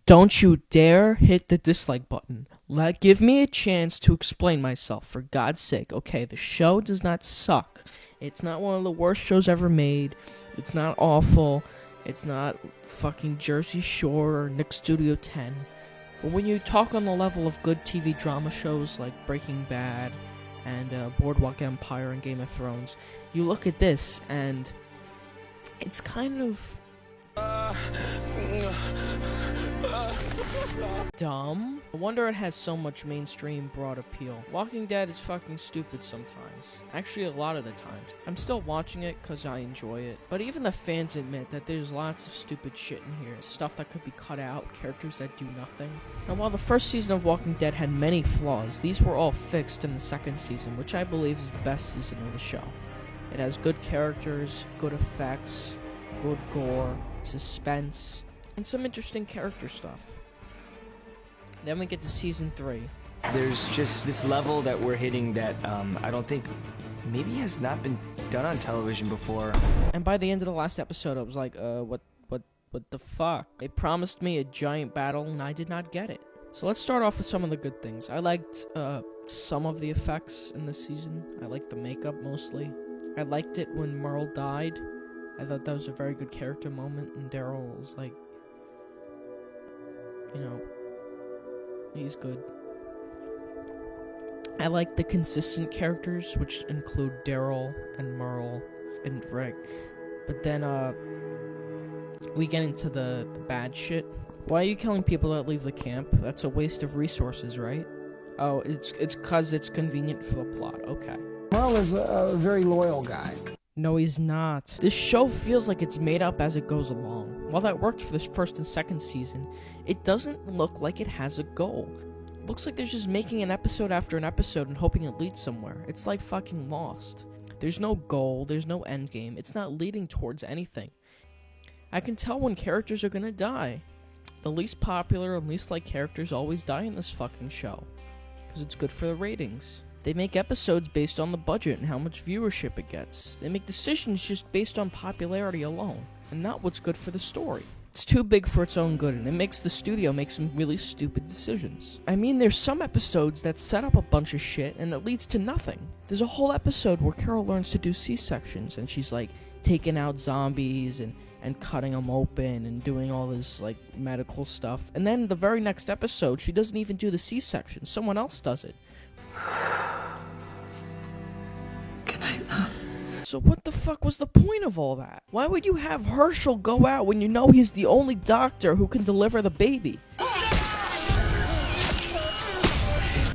Don't you dare hit the dislike button. Give me a chance to explain myself, for God's sake. Okay, the show does not suck. It's not one of the worst shows ever made. It's not awful. It's not fucking Jersey Shore or Nick Studio 10. But when you talk on the level of good TV drama shows like Breaking Bad and Boardwalk Empire and Game of Thrones, you look at this and it's kind of dumb. I wonder it has so much mainstream broad appeal. Walking Dead is fucking stupid sometimes. Actually, a lot of the times. I'm still watching it because I enjoy it. But even the fans admit that there's lots of stupid shit in here. Stuff that could be cut out, characters that do nothing. And while the first season of Walking Dead had many flaws, these were all fixed in the second season, which I believe is the best season of the show. It has good characters, good effects, good gore, suspense, and some interesting character stuff. Then we get to season 3. There's just this level that we're hitting that I don't think maybe has not been done on television before. And by the end of the last episode, I was like, what the fuck? They promised me a giant battle, and I did not get it. So let's start off with some of the good things. I liked some of the effects in this season. I liked the makeup mostly. I liked it when Merle died. I thought that was a very good character moment, and Daryl was like, you know, he's good. I like the consistent characters, which include Daryl and Merle and Rick. But then, we get into the bad shit. Why are you killing people that leave the camp? That's a waste of resources, right? Oh, it's 'cause it's convenient for the plot. Okay. Merle is a very loyal guy. No, he's not. This show feels like it's made up as it goes along. While that worked for the first and second season, it doesn't look like it has a goal. It looks like they're just making an episode after an episode and hoping it leads somewhere. It's like fucking Lost. There's no goal, there's no end game. It's not leading towards anything. I can tell when characters are gonna die. The least popular and least liked characters always die in this fucking show. Because it's good for the ratings. They make episodes based on the budget and how much viewership it gets. They make decisions just based on popularity alone, and not what's good for the story. It's too big for its own good, and it makes the studio make some really stupid decisions. I mean, there's some episodes that set up a bunch of shit, and it leads to nothing. There's a whole episode where Carol learns to do C-sections, and she's like, taking out zombies, and cutting them open, and doing all this, like, medical stuff. And then the very next episode, she doesn't even do the C-section. Someone else does it. Good night, love. So what the fuck was the point of all that? Why would you have Herschel go out when you know he's the only doctor who can deliver the baby?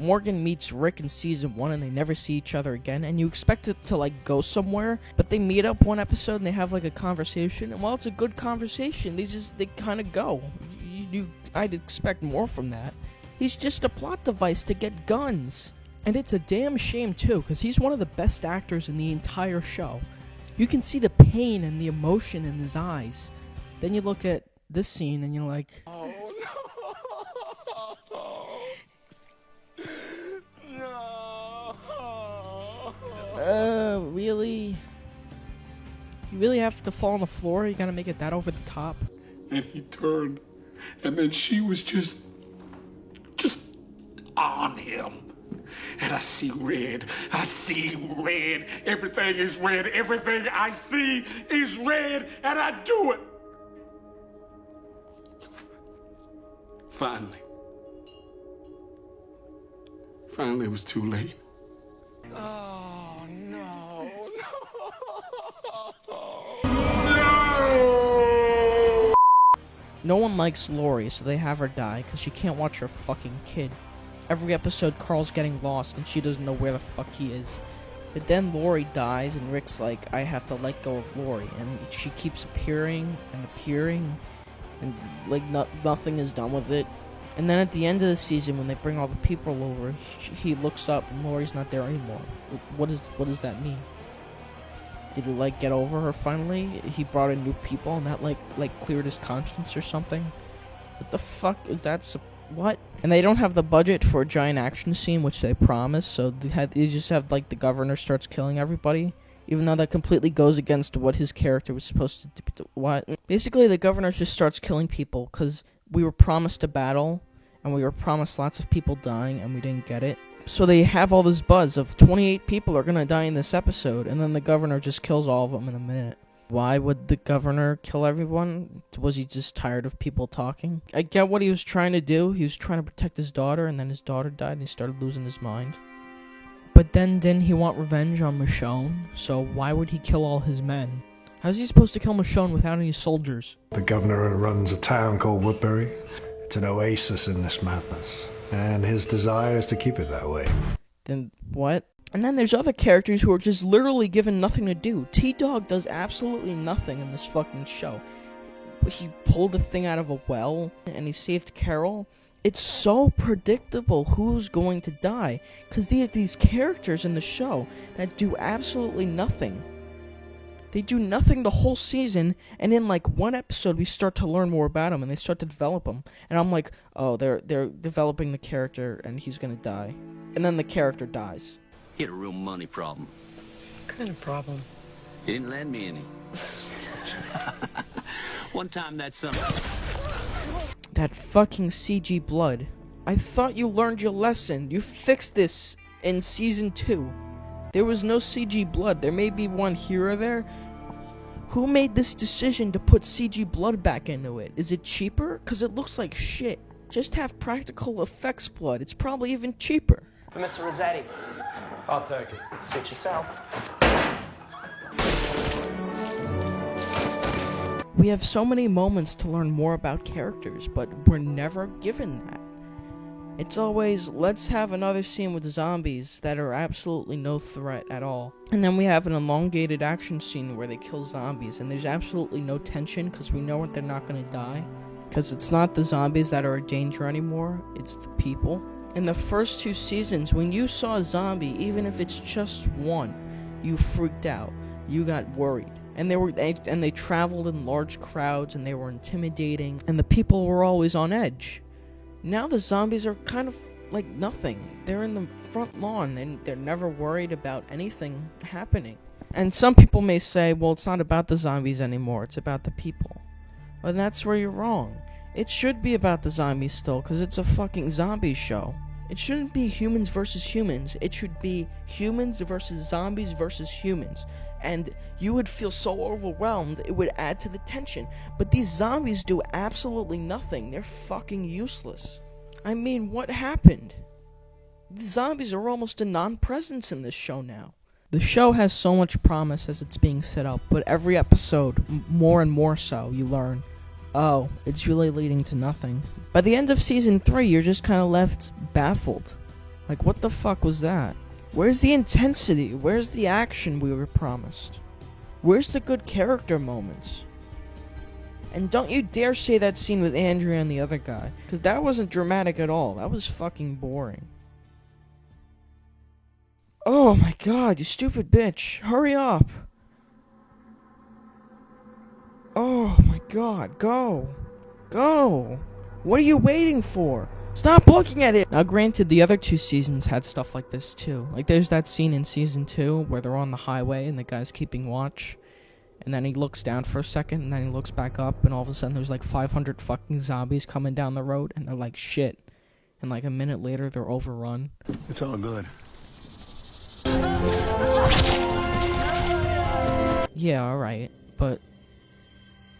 Morgan meets Rick in season 1 and they never see each other again, and you expect it to like go somewhere, but they meet up one episode and they have like a conversation, and while it's a good conversation, they kind of go. I'd expect more from that. He's just a plot device to get guns. And it's a damn shame, too, because he's one of the best actors in the entire show. You can see the pain and the emotion in his eyes. Then you look at this scene and you're like, oh, no. Really? You really have to fall on the floor? You gotta make it that over the top? And he turned, and then she was just on him. And I see red. Everything is red. Everything I see is red, and I do it. Finally, it was too late. Oh, no. No! No one likes Lori, so they have her die, because she can't watch her fucking kid. Every episode, Carl's getting lost, and she doesn't know where the fuck he is. But then Lori dies, and Rick's like, I have to let go of Lori. And she keeps appearing, and like, nothing is done with it. And then at the end of the season, when they bring all the people over, he looks up, and Lori's not there anymore. What does that mean? Did he, like, get over her finally? He brought in new people, and that, like cleared his conscience or something? What the fuck is that? What? And they don't have the budget for a giant action scene, which they promised, so they just have, like, the governor starts killing everybody, even though that completely goes against what his character was supposed to do. What? Basically, the governor just starts killing people, because we were promised a battle, and we were promised lots of people dying, and we didn't get it. So they have all this buzz of 28 people are gonna die in this episode, and then the governor just kills all of them in a minute. Why would the governor kill everyone? Was he just tired of people talking? I get what he was trying to do. He was trying to protect his daughter, and then his daughter died, and he started losing his mind. But then didn't he want revenge on Michonne? So why would he kill all his men? How's he supposed to kill Michonne without any soldiers? The governor runs a town called Woodbury. It's an oasis in this madness, and his desire is to keep it that way. Then what? And then there's other characters who are just literally given nothing to do. T-Dog does absolutely nothing in this fucking show. He pulled the thing out of a well, and he saved Carol. It's so predictable who's going to die, because they have these characters in the show that do absolutely nothing. They do nothing the whole season, and in like one episode we start to learn more about them, and they start to develop them. And I'm like, oh, they're developing the character, and he's gonna die. And then the character dies. He had a real money problem. What kind of problem? He didn't lend me any. One time that summer. That fucking CG blood. I thought you learned your lesson. You fixed this in season 2. There was no CG blood. There may be one here or there. Who made this decision to put CG blood back into it? Is it cheaper? Because it looks like shit. Just have practical effects blood. It's probably even cheaper. Mr. Rossetti. I'll take it. Suit yourself. We have so many moments to learn more about characters, but we're never given that. It's always, let's have another scene with zombies that are absolutely no threat at all. And then we have an elongated action scene where they kill zombies, and there's absolutely no tension because we know they're not going to die. Because it's not the zombies that are a danger anymore, it's the people. In the first 2 seasons, when you saw a zombie, even if it's just one, you freaked out. You got worried. And they traveled in large crowds, and they were intimidating, and the people were always on edge. Now the zombies are kind of like nothing. They're in the front lawn, and they're never worried about anything happening. And some people may say, well, it's not about the zombies anymore, it's about the people. And that's where you're wrong. It should be about the zombies still, because it's a fucking zombie show. It shouldn't be humans versus humans. It should be humans versus zombies versus humans. And you would feel so overwhelmed, it would add to the tension. But these zombies do absolutely nothing. They're fucking useless. I mean, what happened? The zombies are almost a non-presence in this show now. The show has so much promise as it's being set up, but every episode, more and more so, you learn, oh, it's really leading to nothing. By the end of season 3, you're just kind of left baffled. Like, what the fuck was that? Where's the intensity? Where's the action we were promised? Where's the good character moments? And don't you dare say that scene with Andrea and the other guy, because that wasn't dramatic at all. That was fucking boring. Oh my god, you stupid bitch. Hurry up. Oh my god, go. Go. What are you waiting for? Stop looking at it! Now granted, the other 2 seasons had stuff like this too. Like there's that scene in season 2 where they're on the highway and the guy's keeping watch. And then he looks down for a second and then he looks back up and all of a sudden there's like 500 fucking zombies coming down the road and they're like shit. And like a minute later they're overrun. It's all good. Yeah, alright. But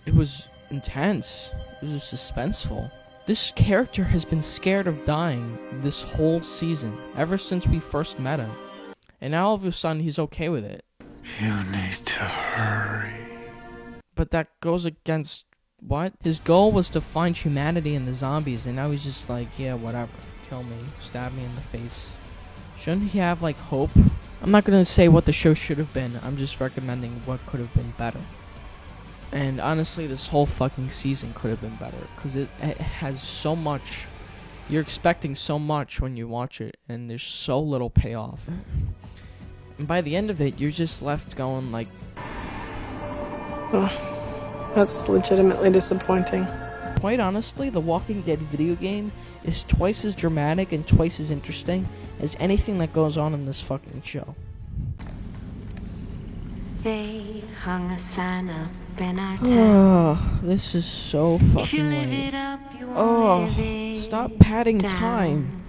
it was intense. It was suspenseful. This character has been scared of dying this whole season, ever since we first met him. And now all of a sudden he's okay with it. You need to hurry. But that goes against what? His goal was to find humanity in the zombies, and now he's just like, yeah, whatever. Kill me, stab me in the face. Shouldn't he have, like, hope? I'm not gonna say what the show should have been, I'm just recommending what could have been better. And honestly, this whole fucking season could have been better, because it has so much. You're expecting so much when you watch it, and there's so little payoff. And by the end of it, you're just left going like... Oh, that's legitimately disappointing. Quite honestly, the Walking Dead video game is twice as dramatic and twice as interesting as anything that goes on in this fucking show. They hung a sign up in our town. Oh, this is so If you fucking live late. it up, you won't Oh, live it stop padding down. time.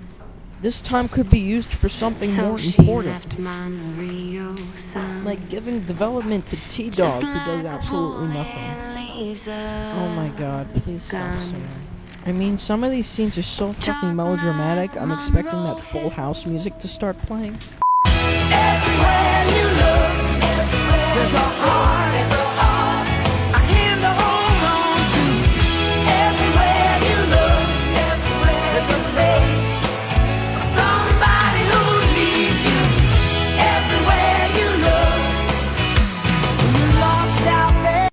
This time could be used for something So more she important. left Monterey Sun. Like giving development to T-Dog, who does absolutely nothing. Oh my god, please stop singing. I mean, some of these scenes are so fucking melodramatic, I'm expecting that Full House music to start playing. Everywhere you look, there's a